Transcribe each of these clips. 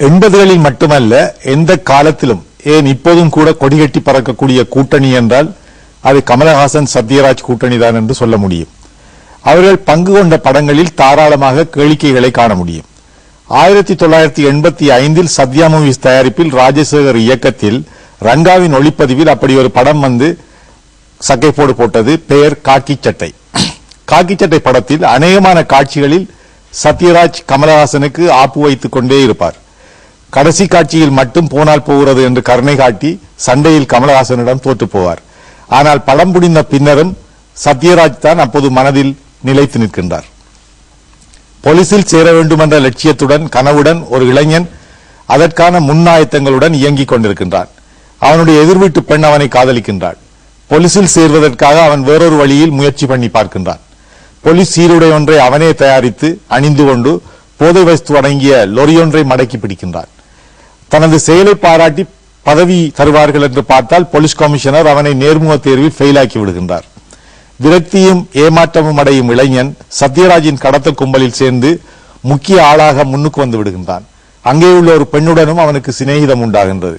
80களில் மட்டுமல்ல, எந்த காலத்திலும், ஏன் இப்போதும் கூட கொடிகட்டி பறக்கக்கூடிய கூட்டணி என்றால் அது கமலஹாசன் சத்யராஜ் கூட்டணி தான் என்று சொல்ல முடியும். அவர்கள் பங்கு கொண்ட படங்களில் தாராளமாக கேளிக்கைகளை காண முடியும். 1985 சத்யா மூவிஸ் தயாரிப்பில் ராஜசேகர் இயக்கத்தில் ரங்காவின் ஒளிப்பதிவில் அப்படி ஒரு படம் வந்து சக்கைப்போடு போட்டது. பெயர் காக்கி சட்டை. காக்கி சட்டை படத்தில் அநேகமான காட்சிகளில் சத்யராஜ் கமலஹாசனுக்கு ஆப்பு வைத்துக் கொண்டே இருப்பார். கடைசி காட்சியில் மட்டும் போனால் போகிறது என்று கருணை காட்டி சண்டையில் கமலஹாசனிடம் தோற்று போவார். ஆனால் படம் முடிந்த பின்னரும் சத்யராஜ் தான் அப்போது மனதில் நிலைத்து நிற்கின்றார். போலீசில் சேர வேண்டும் என்ற லட்சியத்துடன் கனவுடன் ஒரு இளைஞன் அதற்கான முன்னாயத்தங்களுடன் இயங்கிக் கொண்டிருக்கின்றான். அவனுடைய எதிர்வீட்டு பெண் அவனை காதலிக்கின்றாள். போலீசில் சேர்வதற்காக அவன் வேறொரு வழியில் முயற்சி பண்ணி பார்க்கின்றான். போலீஸ் சீருடை ஒன்றை அவனே தயாரித்து அணிந்து கொண்டு போதை வஸ்து அடங்கிய லொரியொன்றை மடக்கி பிடிக்கின்றான். தனது செயலை பாராட்டி பதவி தருவார்கள் என்று பார்த்தால் போலீஸ் கமிஷனர் அவனை நேர்முக தேர்வில் ஃபெயிலாக்கி விடுகின்றார். விரக்தியும் ஏமாற்றமும் அடையும் இளைஞன் சத்யராஜின் கடத்தல் கும்பலில் சேர்ந்து முக்கிய ஆளாக முன்னுக்கு வந்து விடுகின்றான். அங்கே உள்ள ஒரு பெண்ணுடனும் அவனுக்கு சிநேகிதம் உண்டாகின்றது.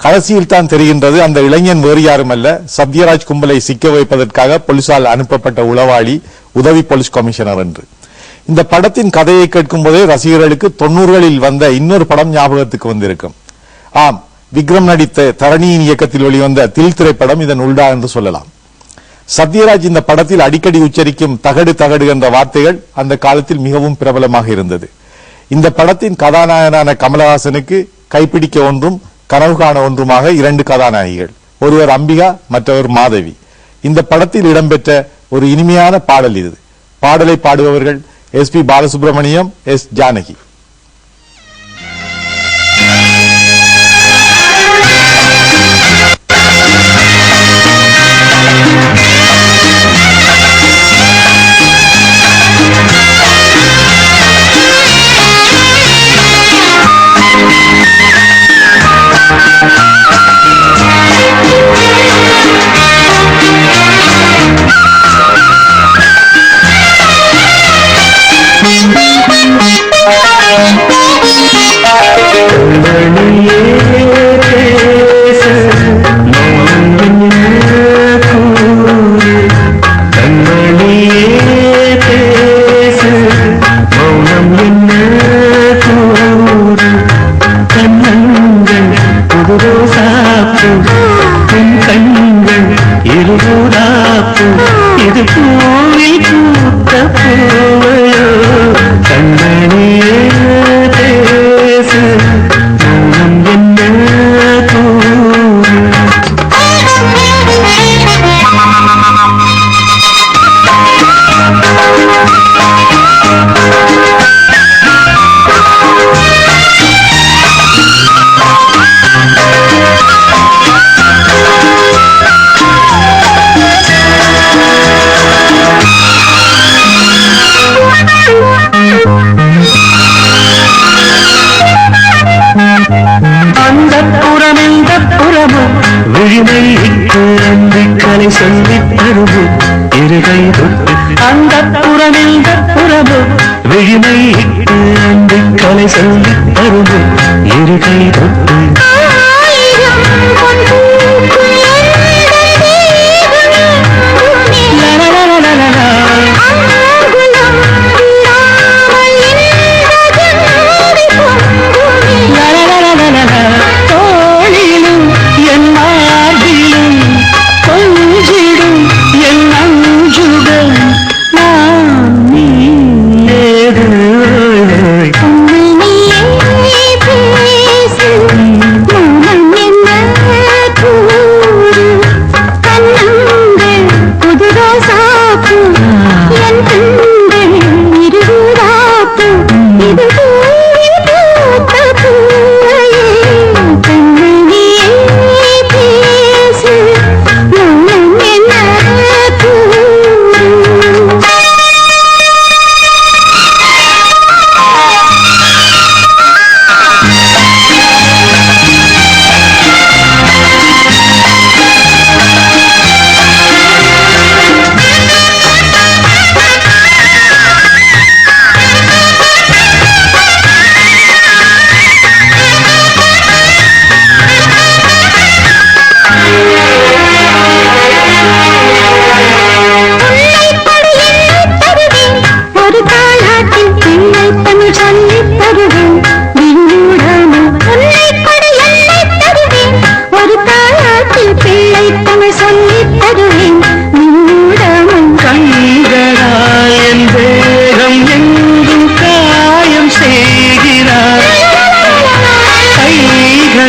கடைசியில் தான் தெரிகின்றது அந்த இளைஞன் வேறு யாரும் அல்ல, சத்யராஜ் கும்பலை சிக்க வைப்பதற்காக போலீசால் அனுப்பப்பட்ட உளவாளி உதவி போலீஸ் கமிஷனர் என்று. இந்த படத்தின் கதையை கேட்கும் போதே ரசிகர்களுக்கு 90களில் வந்த இன்னொரு படம் ஞாபகத்துக்கு வந்திருக்கும். ஆம், விக்ரம் நடித்த தரணியின் இயக்கத்தில் வெளிவந்த தில் திரைப்படம் இதன் உள்டா என்று சொல்லலாம். சத்யராஜ் இந்த படத்தில் அடிக்கடி உச்சரிக்கும் தகடு தகடு என்ற வார்த்தைகள் அந்த காலத்தில் மிகவும் பிரபலமாக இருந்தது. இந்த படத்தின் கதாநாயகனான கமலஹாசனுக்கு கைப்பிடிக்க ஒன்றும் கனவு காண ஒன்றுமாக 2 கதாநாயகிகள், ஒருவர் அம்பிகா, மற்றவர் மாதவி. இந்த படத்தில் இடம்பெற்ற ஒரு இனிமையான பாடல் இது. பாடலை பாடுபவர்கள் SP பாலசுப்ரமணியம், S ஜானகி.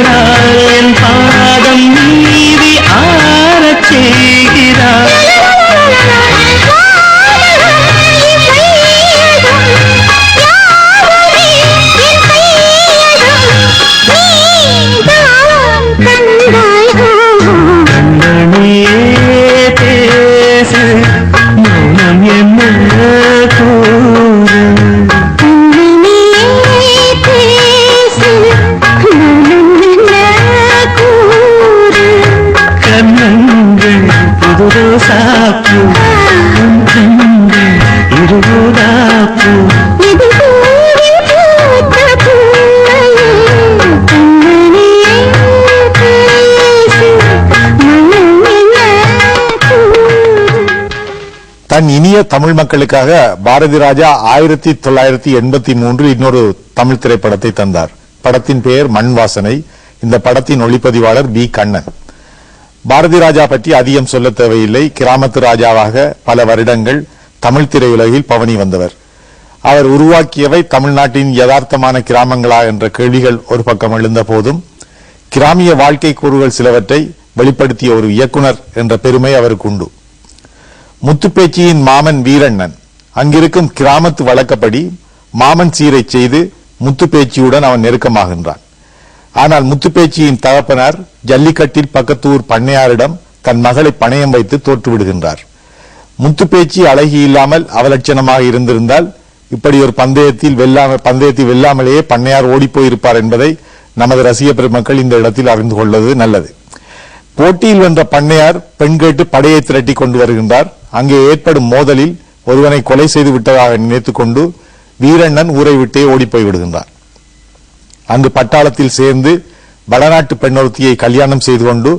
செய்கிறாள் என் பாதம் நீவி ஆரச் செய்கிறாள் தன் இனிய தமிழ் மக்களுக்காக பாரதி ராஜா 1983 இன்னொரு தமிழ் திரைப்படத்தை தந்தார். படத்தின் பெயர் மண் வாசனை. இந்த படத்தின் ஒளிப்பதிவாளர் பி கண்ணன். பாரதி ராஜா பற்றி அதிகம் சொல்ல தேவையில்லை. கிராமத்து ராஜாவாக பல வருடங்கள் தமிழ் திரையுலகில் பவனி வந்தவர். அவர் உருவாக்கியவை தமிழ்நாட்டின் யதார்த்தமான கிராமங்களா என்ற கேள்விகள் ஒரு பக்கம் எழுந்த போதும் கிராமிய வாழ்க்கை கூறுகள் சிலவற்றை வெளிப்படுத்திய ஒரு இயக்குனர் என்ற பெருமை அவருக்கு உண்டு. முத்துப்பேச்சியின் மாமன் வீரண்ணன் அங்கிருக்கும் கிராமத்து வழக்கப்படி மாமன் சீரை செய்து முத்துப்பேச்சியுடன் அவன் நெருக்கமாகின்றான். ஆனால் முத்துப்பேச்சியின் தகப்பனார் ஜல்லிக்கட்டில் பக்கத்தூர் பண்ணையாரிடம் தன் மகளை பணயம் வைத்து தோற்றுவிடுகின்றார். முத்துப்பேச்சி அழகி இல்லாமல் அவலட்சணமாக இருந்திருந்தால் இப்படி ஒரு பந்தயத்தில் வெல்லாமலேயே பண்ணையார் ஓடிப்போயிருப்பார் என்பதை நமது ரசிக பெருமக்கள் இந்த இடத்தில் அறிந்து கொள்வது நல்லது. போட்டியில் வென்ற பண்ணையார் பெண் கேட்டு படையை திரட்டி கொண்டு வருகின்றார். அங்கே ஏற்படும் மோதலில் ஒருவனை கொலை செய்து விட்டதாக நினைத்துக் கொண்டு வீரண்ணன் ஊரை விட்டே ஓடிப்போய் விடுகின்றார். அங்கு பட்டாளத்தில் சேர்ந்து வடநாட்டு பெண்ணொருத்தியை கல்யாணம் செய்து கொண்டு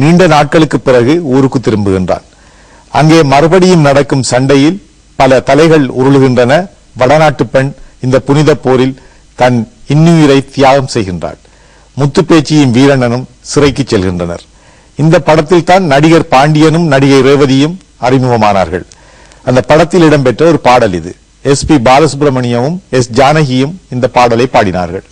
நீண்ட நாட்களுக்கு பிறகு ஊருக்கு திரும்புகின்றான். அங்கே மறுபடியும் நடக்கும் சண்டையில் பல தலைகள் உருளுகின்றன. வடநாட்டு பெண் இந்த புனித போரில் தன் இன்னுயிரை தியாகம் செய்கின்றாள். முத்துப்பேச்சியும் வீரண்ணனும் சிறைக்கு செல்கின்றனர். இந்த படத்தில் தான் நடிகர் பாண்டியனும் நடிகை ரேவதியும் அறிமுகமானார்கள். அந்த படத்தில் இடம்பெற்ற ஒரு பாடல் இது. SP பாலசுப்ரமணியமும் S ஜானகியும் இந்த பாடலை பாடினார்கள்.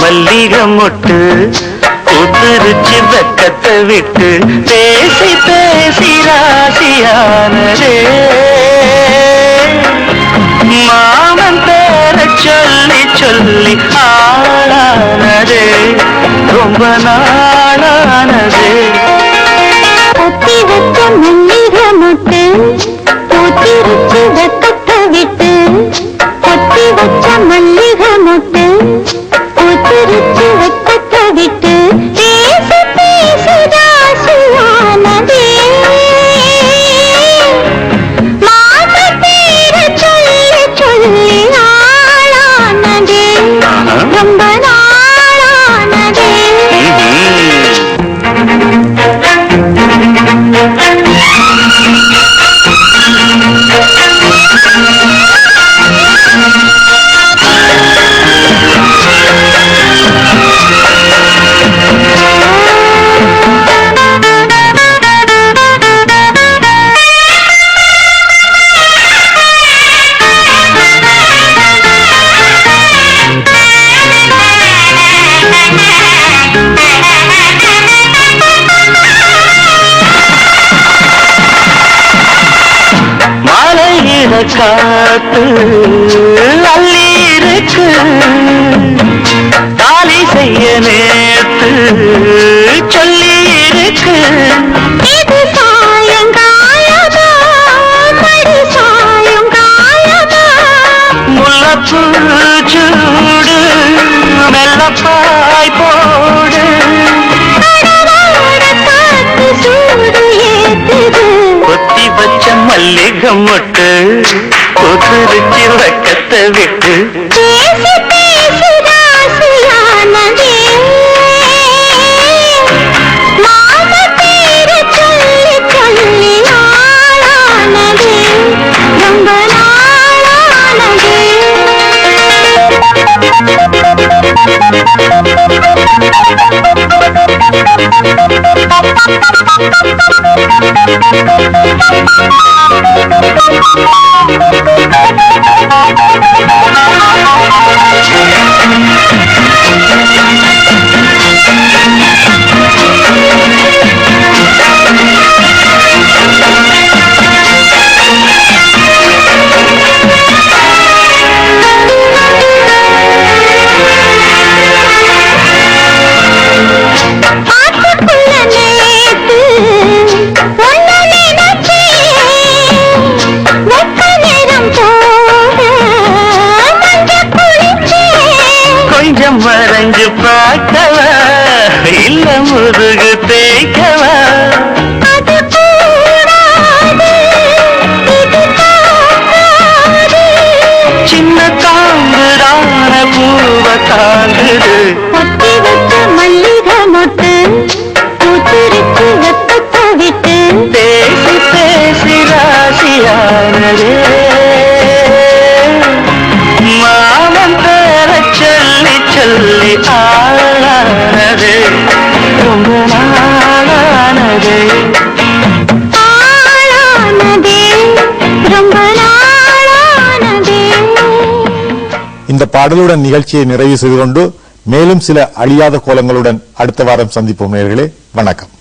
மல்லிகை மொட்டு உதிர்ச்சி வெக்கத்தை விட்டு பேசி பேசி ராசியானதே மாமன் பேர சொல்லி சொல்லி ஆளானதே ரொம்ப நாளானதே ஒத்தி வச்ச மல்லிகை மொட்டு உதிர்ச்சி வெக்கத்தை விட்டு ஒத்தி வச்ச மல்லிகை மொட்டு உதிர்ச்சி வெக்கத்தை விட்டு பேசி பேசி ராசியானதே மாமன் பேர சொல்லி சொல்லி ஆளானதே ரொம்ப நாளானதே காத்து அள்ளி இருக்கு தாலி செய்ய நேத்து சொல்லி இருக்கு இது சாயங்காலமா மறு சாயங்காலமா முல்லப்பூ சூடு முழப்பாய் போடு அடவாட காத்து சூடு ஏத்துது கொத்தி வச்ச மல்லிகை மொட்டு கொதிரிச்சு வக்கத்தை விட்டு பேசி பேசி ராசியானதே மாம பேரு சொல்லி சொல்லி ஆளானதே ரொம்ப நாளானதே ஆத்துக்குள்ள நேத்து ஒன்ன நினைச்சேன் வெக்க நேரம் போக மஞ்ச குளிச்சேன் கொஞ்சம் வரைஞ்சு பார்க்கவா இல்ல முதுகு தேய்க்கவா அது கூடாது இது தாங்காது சின்ன தாங்குறான பூவ தாங்குது ஒத்தி வச்ச மல்லிகை மொட்டு பூத்திருக்கு வெப்பத்தை விட்டு பேசி பேசி ராசியானதே மாமன் பேர சொல்லி சொல்லி ஆளானது ரொம்ப நாளானது ஆளானதே ரொம்ப நாளானதே இந்த பாடலுடன் நிகழ்ச்சியை நிறைவு செய்து கொண்டு மேலும் சில அழியாத கோலங்களுடன் அடுத்த வாரம் சந்திப்போம் நேயர்களே. வணக்கம்.